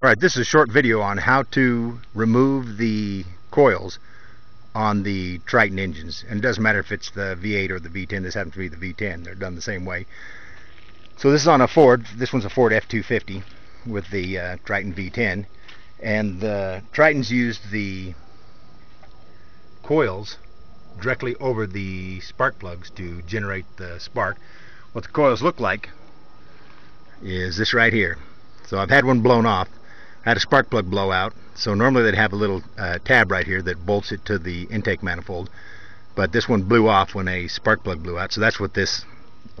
Alright, this is a short video on how to remove the coils on the Triton engines. And it doesn't matter if it's the V8 or the V10, this happens to be the V10. They're done the same way. So this is on a Ford. This one's a Ford F250 with the Triton V10. And the Tritons used the coils directly over the spark plugs to generate the spark. What the coils look like is this right here. So I've had one blown off. I had a spark plug blow out, so normally they'd have a little tab right here that bolts it to the intake manifold, but this one blew off when a spark plug blew out. So that's what this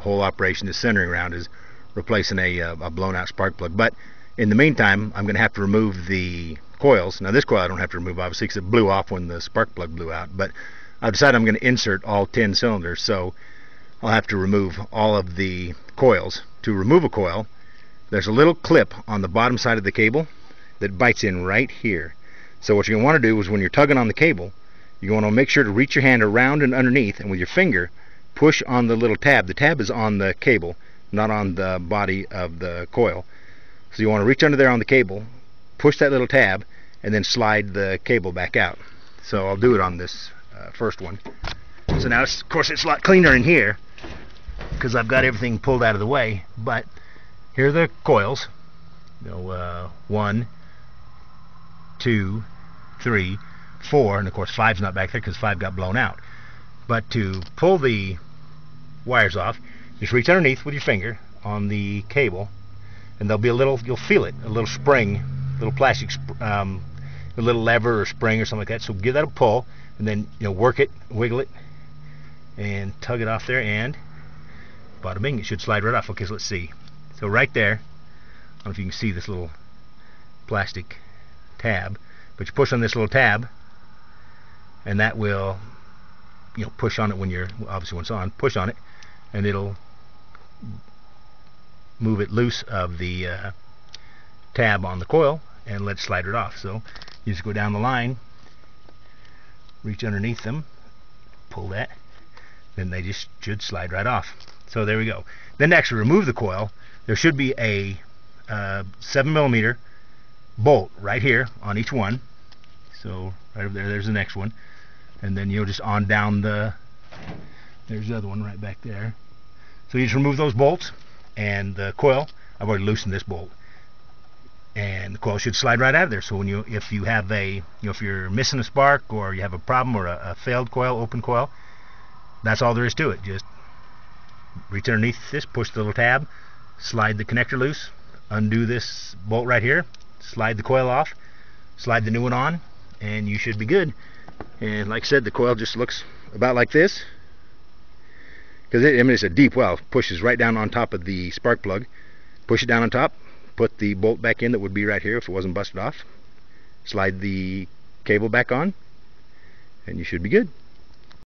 whole operation is centering around, is replacing a blown out spark plug. But in the meantime, I'm going to have to remove the coils. Now this coil I don't have to remove, obviously, because it blew off when the spark plug blew out, but I've decided I'm going to insert all 10 cylinders, so I'll have to remove all of the coils. To remove a coil, there's a little clip on the bottom side of the cable that bites in right here. So what you're going to want to do is, when you're tugging on the cable, you're going to make sure to reach your hand around and underneath, and with your finger push on the little tab. The tab is on the cable, not on the body of the coil. So you want to reach under there on the cable, push that little tab, and then slide the cable back out. So I'll do it on this first one. So now, of course, it's a lot cleaner in here because I've got everything pulled out of the way. But here are the coils. 1, 2, 3, 4, and of course 5's not back there because 5 got blown out. But to pull the wires off, just reach underneath with your finger on the cable, and there'll be a little, you'll feel it, a little spring, a little plastic, a little lever or spring or something like that. So give that a pull, and then work it, wiggle it, and tug it off there, and bada bing, it should slide right off. Okay, so let's see. So right there, I don't know if you can see this little plastic tab, but you push on this little tab, and that will push on it when you're, obviously when it's on, push on it, and it'll move it loose of the tab on the coil and let it slide it off. So you just go down the line, reach underneath them, pull that, then they just should slide right off. So there we go. Then to actually remove the coil, there should be a 7mm bolt right here on each one. So right over there, there's the next one, and then just on down there's the other one right back there. So you just remove those bolts, and the coil, I've already loosened this bolt, and the coil should slide right out of there. So when if you have a if you're missing a spark, or you have a problem, or a failed coil, open coil, that's all there is to it. Just reach underneath this, push the little tab, slide the connector loose, undo this bolt right here, slide the coil off, slide the new one on, and you should be good. And like I said, the coil just looks about like this, because it's a deep well. Pushes right down on top of the spark plug. Push it down on top, put the bolt back in that would be right here if it wasn't busted off, slide the cable back on, and you should be good.